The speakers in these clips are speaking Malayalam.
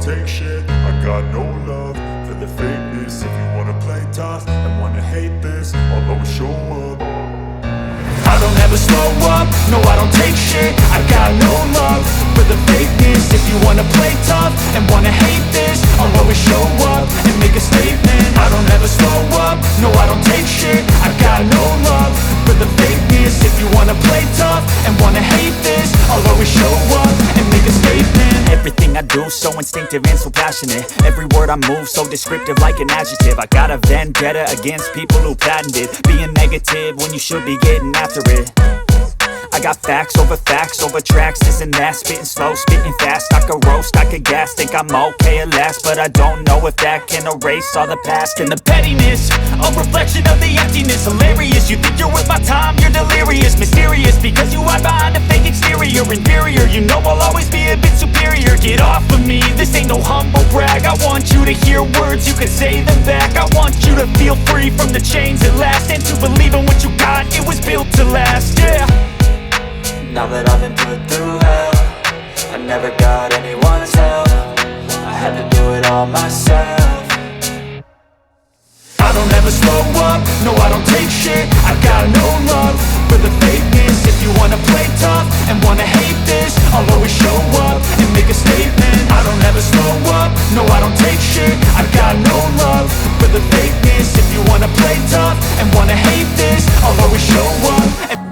take shit. I got no love for the fakeness. If you wanna play tough and wanna hate this, I'll always show up. I don't ever slow up, no I don't take shit. I got no love for the fakeness. If you wanna play tough and wanna hate this, I'll always show up and make a statement. I don't ever slow up, no I don't take shit. I got no love for the fakeness. If you wanna play tough and wanna hate this, I'll always show up and make a statement. Everything I do so instinctive and so passionate. Every word I move so descriptive like an adjective. I got a vendetta against people who patented being negative when you should be getting after it. I got facts over tracks, this and that. Spitting slow, spitting fast. I could roast, I could gas. Think I'm okay at last, but I don't know if that can erase all the past. And the pettiness, a reflection of the emptiness. Hilarious, you think you're worth my time, you're delirious. Mysterious, because you hide behind a fake exterior. Inferior, you know I'll always be a bit superior. Get off of me, this ain't no humble brag. I want you to hear words, you can say them back. I want you to feel free from the chains at last, and to believe in what you got, it was built to last, yeah. Now that I've been put through hell, I never got anyone's help. I had to do it all myself. I don't ever slow up, no I don't take shit. I got no love for the fakeness. If you wanna play tough and wanna hate this, I'll always show up and make a statement. I don't ever slow up, no I don't take shit. I got no love for the fakeness. If you wanna play tough and wanna hate this, I'll always show up and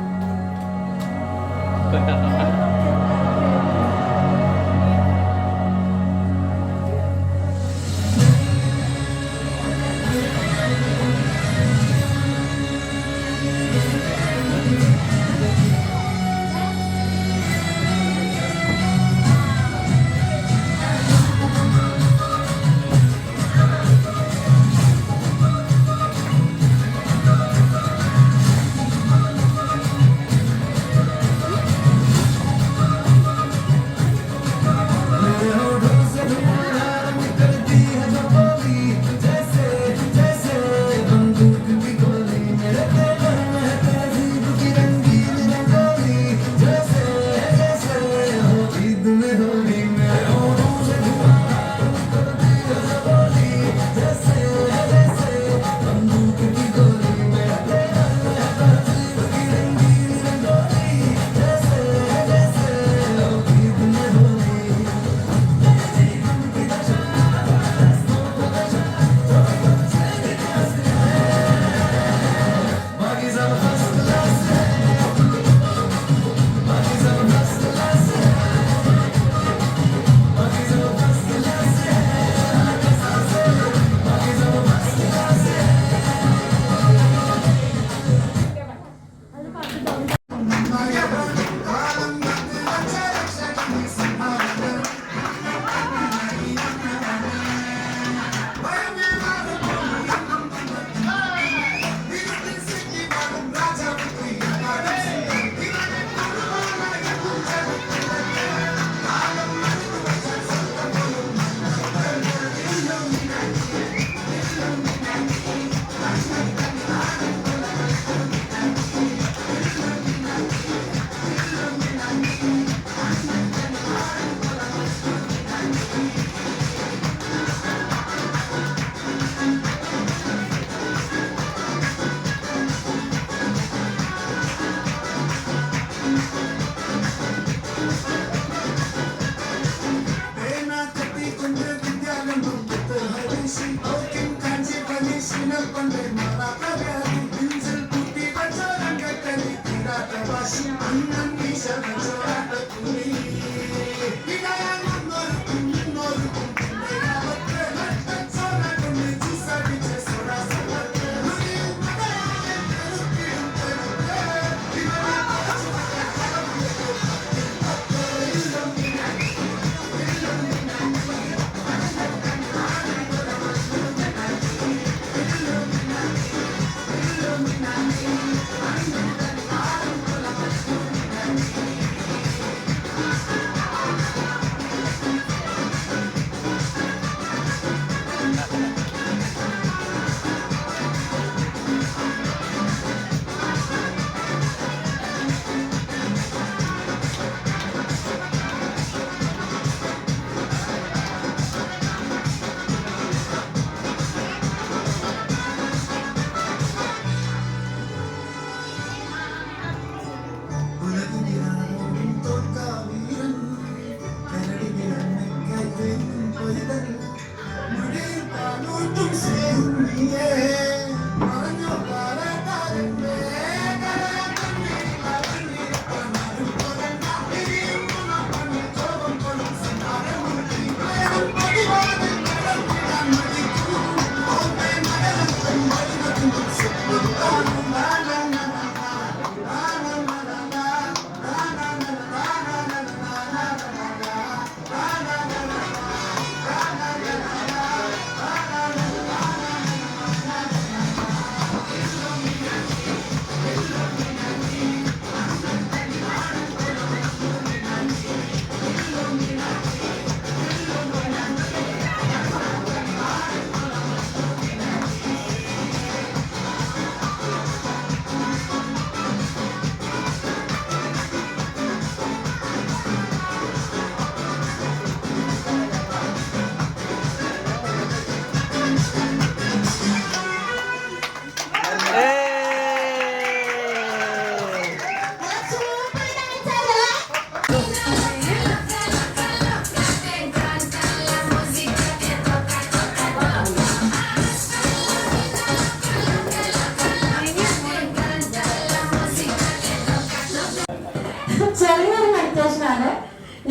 meditation ആണ്.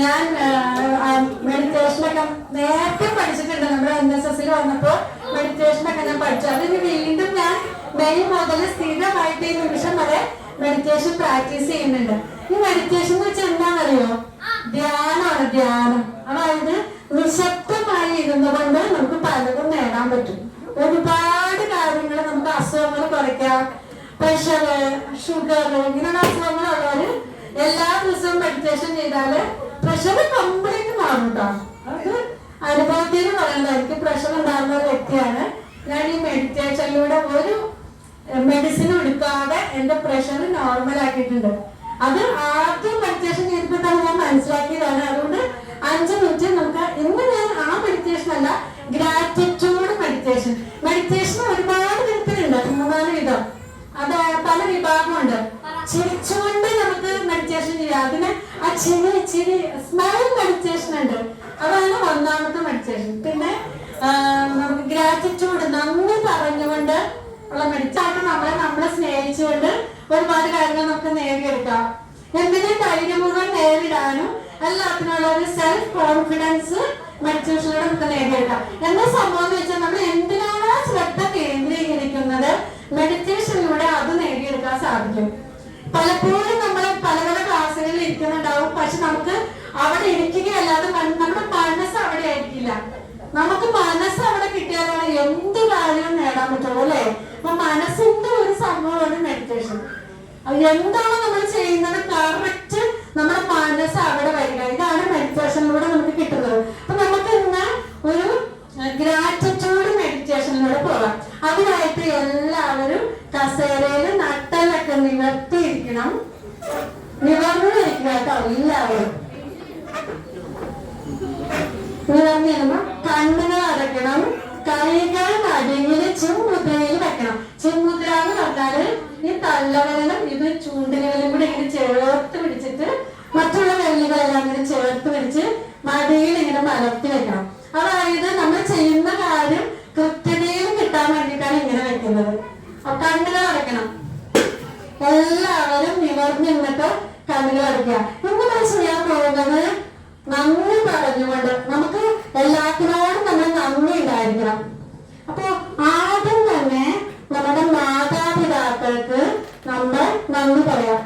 ഞാൻ മെഡിറ്റേഷനൊക്കെ നേരത്തെ പഠിച്ചിട്ടുണ്ട്. നമ്മുടെ NSSൽ വന്നപ്പോൾ മെഡിറ്റേഷനൊക്കെ ഞാൻ പഠിച്ചു. അതിന് വീണ്ടും ഞാൻ മെയ് മുതൽ സ്ഥിരമായിട്ട് ഈ നിമിഷം വരെ മെഡിറ്റേഷൻ പ്രാക്ടീസ് ചെയ്യുന്നുണ്ട്. ഈ മെഡിറ്റേഷൻ എന്ന് വെച്ചാൽ എന്താണെന്നറിയോ? ധ്യാനമാണ്, ധ്യാനം. അതായത് നിശബ്ദമായി ഇരുന്നുകൊണ്ട് നമുക്ക് പലതും നേടാൻ പറ്റും. ഒരുപാട് കാര്യങ്ങൾ നമുക്ക് അസുഖങ്ങൾ കുറയ്ക്കാം. പ്രഷറ്, ഷുഗർ, ഇങ്ങനെയുള്ള അസുഖങ്ങളുള്ളവര് എല്ലാ ദിവസവും മെഡിറ്റേഷൻ ചെയ്താല് പ്രഷർ കംപ്ലീറ്റ് മാറും കേട്ടോ. അത് അനുഭവത്തിൽ പറയുന്നത്. എനിക്ക് പ്രഷർ ഉണ്ടാകുന്ന ഒരു വ്യക്തിയാണ്. ഞാൻ ഈ മെഡിറ്റേഷനിലൂടെ ഒരു മെഡിസിൻ എടുക്കാതെ എന്റെ പ്രഷർ നോർമൽ ആക്കിയിട്ടുണ്ട്. അത് ആദ്യം മെഡിറ്റേഷൻ ചെയ്തിട്ടാണ് ഞാൻ മനസ്സിലാക്കിയതാണ്. അതുകൊണ്ട് 5 മിനിറ്റ് നമുക്ക് ഇന്ന് ഞാൻ ആ മെഡിറ്റേഷൻ അല്ല, ഗ്രാറ്റിറ്റ്യൂഡ് മെഡിറ്റേഷൻ. മെഡിറ്റേഷൻ ഒരുപാട് വിധത്തിലുണ്ട്, 3-4 വിധം. അത് പല വിഭാഗമുണ്ട്. ചിരിച്ചുകൊണ്ട് നമുക്ക് മെഡിറ്റേഷൻ ചെയ്യാം. അതിന് ആ ചിരി സ്മൈൽ മെഡിറ്റേഷൻ ഉണ്ട്. അതാണ് 1ാമത്തെ മെഡിറ്റേഷൻ. പിന്നെ നമുക്ക് ഗ്രാറ്റിറ്റ്യൂഡ്, നന്ദി പറഞ്ഞുകൊണ്ട് ഉള്ള മെഡിറ്റേഷൻ. നമ്മളെ സ്നേഹിച്ചുകൊണ്ട് ഒരുപാട് കാര്യങ്ങൾ നമുക്ക് നേടിയെടുക്കാം. എന്തിനും ധൈര്യപൂർവ്വം നേരിടാനും എല്ലാത്തിനുള്ള ഒരു സെൽഫ് കോൺഫിഡൻസ് മെഡിറ്റേഷനിലൂടെ നമുക്ക് നേടിയെടുക്കാം. എന്താ സംഭവം എന്ന് വെച്ചാൽ നമ്മൾ എന്തിനാണോ ശ്രദ്ധ കേന്ദ്രീകരിക്കുന്നത് മെഡിറ്റേഷനിലൂടെ അത് നേടിയെടുക്കാൻ സാധിക്കും. പലപ്പോഴും നമ്മൾ പല പല ക്ലാസ്സുകളിൽ ഇരിക്കുന്നുണ്ടാവും. പക്ഷെ നമുക്ക് അവിടെ ഇരിക്കുകയല്ലാതെ നമ്മുടെ മനസ്സ് അവിടെ ആയിരിക്കില്ല. നമുക്ക് മനസ്സ് അവിടെ കിട്ടിയാലാണ് എന്ത് കാര്യവും നേടാൻ പറ്റുള്ളൂ അല്ലേ? അപ്പൊ മനസ്സിന്റെ ഒരു സംഭവമാണ് മെഡിറ്റേഷൻ. എന്താണോ നമ്മൾ ചെയ്യുന്നത് കറക്റ്റ് നമ്മുടെ മനസ്സ് അവിടെ വരിക. ഇതാണ് മെഡിറ്റേഷനിലൂടെ നമുക്ക് കിട്ടുന്നത്. അപ്പൊ നമുക്ക് ഇന്ന് ഒരു ഗ്രാറ്റിറ്റ്യൂഡ് മെഡിറ്റേഷനിലൂടെ പോകാം. അതിനായിട്ട് എല്ലാവരും കസേരയിൽ നട്ടലൊക്കെ നിവർത്തിയിരിക്കണം. നിവർന്നിരിക്കുക കേട്ടോ. എല്ലാവരും നിവർന്നിരുമ്പോ കണ്ണുകൾ അടയ്ക്കണം. കൈകൾ നടുങ്ങില് ചിമ്മുദ്രയിൽ വെക്കണം. ചിമ്മുദ്ര എന്ന് പറഞ്ഞാല് ഈ തള്ളവരലും ഇത് ചൂണ്ടുകലും കൂടി ഇങ്ങനെ ചേർത്ത് പിടിച്ചിട്ട് മറ്റുള്ള വെള്ളികളെല്ലാം ഇങ്ങനെ ചേർത്ത് പിടിച്ച് മടിയിൽ ഇങ്ങനെ മലർത്തി വെക്കണം. അതായത് നമ്മൾ ചെയ്യുന്ന കാര്യം കൃത്യതയിൽ കിട്ടാൻ വേണ്ടിയിട്ടാണ് ഇങ്ങനെ വെക്കുന്നത്. കണ്ണുകൾ അടയ്ക്കണം. എല്ലാവരും നിവർന്നിരുന്നിട്ട് കണ്ണുകൾ അടയ്ക്കുക. ഇങ്ങനെ ചെയ്യാൻ പോകുന്നത് നന്ദി പറഞ്ഞുകൊണ്ട്. നമുക്ക് എല്ലാത്തിനോടും നമ്മൾ നന്ദി ഉണ്ടായിരിക്കണം. അപ്പൊ ആദ്യം തന്നെ നമ്മുടെ മാതാപിതാക്കൾക്ക് നമ്മൾ നന്ദി പറയാം.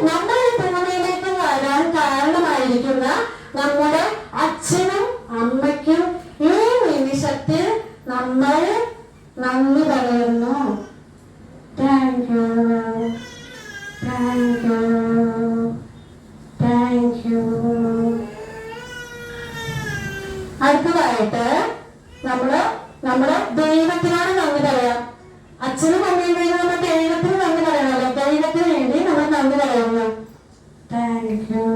നമ്മൾ ഈ ഭൂമിയിലേക്ക് വരാൻ കാരണമായിരിക്കുന്ന നമ്മുടെ അച്ഛനും അമ്മയ്ക്കും ഈ നിമിഷത്തിൽ നമ്മൾ നന്ദി പറയുന്നു. Thank you, thank you, thank you. അടുത്തതായിട്ട് നമ്മുടെ ദൈവത്തിനോട് നന്ദി പറയാം. അച്ഛനും അമ്മയും വേണ്ടി നമ്മൾ ദൈവത്തിന് നന്ദി പറയണമല്ലോ. ദൈവത്തിന് വേണ്ടി നമ്മൾ നന്ദി പറയുന്നു. Thank you,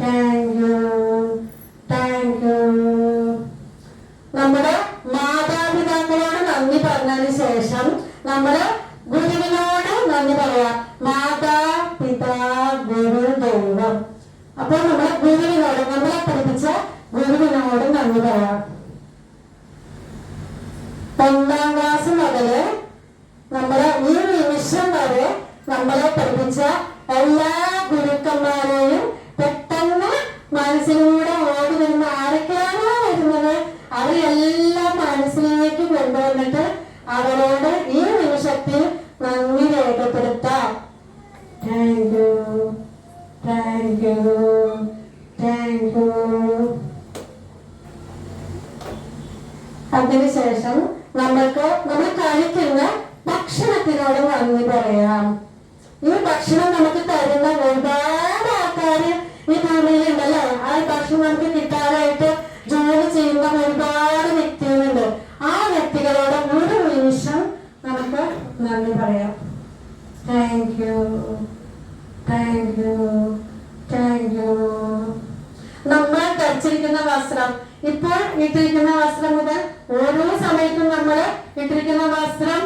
thank you, thank you. നമ്മുടെ മാതാപിതാക്കളോട് നന്ദി പറഞ്ഞതിന് ശേഷം നമ്മള് ഗുരുവിനോട് നന്ദി പറയാം. മാതാ, പിതാ, ഗുരു, ദൈവം. അപ്പോൾ നമ്മളെ ഗുരുവിനോട്, നമ്മളെ പഠിപ്പിച്ച ഗുരുവിനോട് നന്ദി പറയാം. 1ാം ക്ലാസ് മുതല് നമ്മളെ ഈ നിമിഷം വരെ നമ്മളെ പഠിപ്പിച്ച എല്ലാ ഗുരുക്കന്മാരെയും പെട്ടെന്ന് മനസ്സിലൂടെ ഓടി വരുന്ന ആരൊക്കെയാണോ വരുന്നത് അവരെല്ലാം മനസ്സിലേക്ക് കൊണ്ടുവന്നിട്ട് അവരോട് ഈ നിമിഷത്തിൽ നന്ദി രേഖപ്പെടുത്താം. Thank you, thank you, thank you. അതിനുശേഷം നമ്മൾ കഴിക്കുന്ന ഭക്ഷണത്തിനോട് നന്ദി പറയാം. ഈ ഭക്ഷണം നമുക്ക് തരുന്ന ഒരുപാട് ആൾക്കാര് ഈ ഭൂമിയിലുണ്ടല്ലോ. ആ ഭക്ഷണം നമുക്ക് കിട്ടാനായിട്ട് ജോലി ചെയ്യുന്ന ഒരുപാട് വ്യക്തികളുണ്ട്. ആ വ്യക്തികളോട് ഒരു നിമിഷം നമുക്ക് നന്ദി പറയാം. Thank you, thank you, thank you. നമ്മൾ ധരിച്ചിരിക്കുന്ന വസ്ത്രം, ഇപ്പോൾ ഇട്ടിരിക്കുന്ന വസ്ത്രം മുതൽ ഓരോ സമയത്തും നമ്മൾ ഇട്ടിരിക്കുന്ന വസ്ത്രം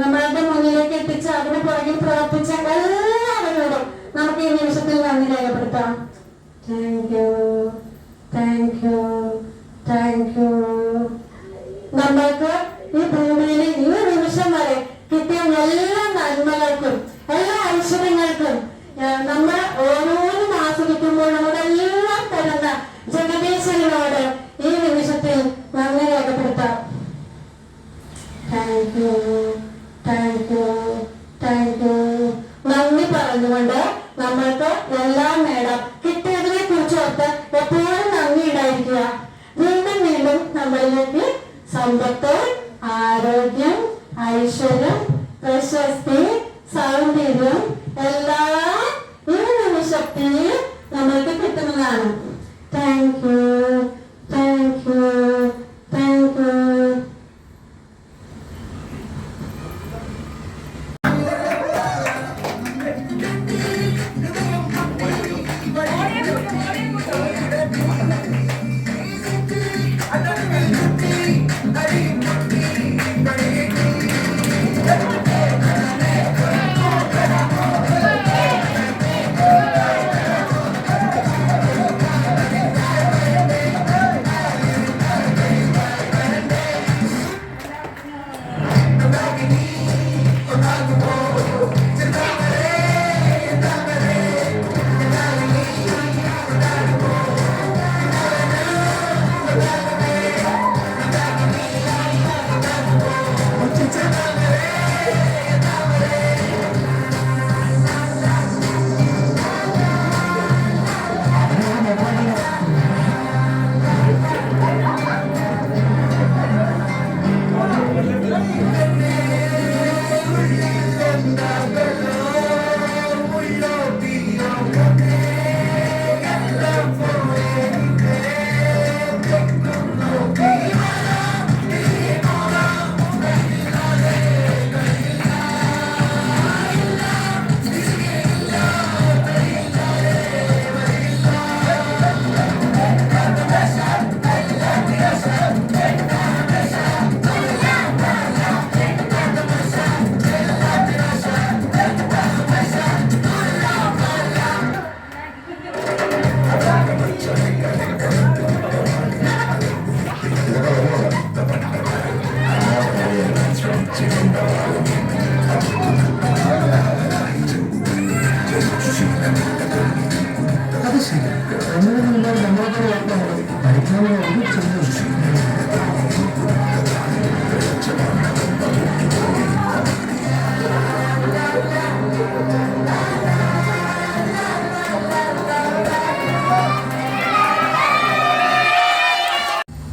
നമ്മളുടെ മുന്നിലേക്ക് എത്തിച്ച് അതിന് പുറകിൽ പ്രവർത്തിച്ച എല്ലാവരോടും നമുക്ക് ഈ നിമിഷത്തിൽ നന്ദി രേഖപ്പെടുത്താം. Thank you, thank you, thank you. നമ്മൾക്ക് ഈ ഭൂമിയിൽ ഈ നിമിഷം വരെ കിട്ടിയ എല്ലാ നന്മകൾക്കും എല്ലാ ഐശ്വര്യങ്ങൾക്കും നമ്മൾ ഓരോ കൊണ്ട് നമ്മൾക്ക് എല്ലാം നേടാം. കിട്ടിയതിനെ കുറിച്ച് ഓർത്ത് എപ്പോഴും നന്ദി ഉണ്ടായിരിക്കുക. വീണ്ടും വീണ്ടും നമ്മളിലേക്ക് സമ്പത്ത്, ആരോഗ്യം, ഐശ്വര്യം, പ്രശസ്തി, സൗന്ദര്യം എല്ലാം ഈ നിമിഷത്തിൽ നമ്മൾക്ക് കിട്ടുന്നതാണ്. Thank you, thank you, thank you. അത് ശരി, ഒന്നുമില്ലാതെ നമ്മളൊക്കെ പഠിക്കാനുള്ള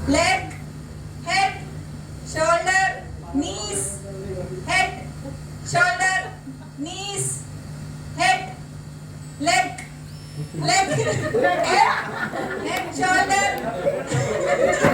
leg, head, shoulder, knees, head, shoulder, knees, head, leg, head, shoulder.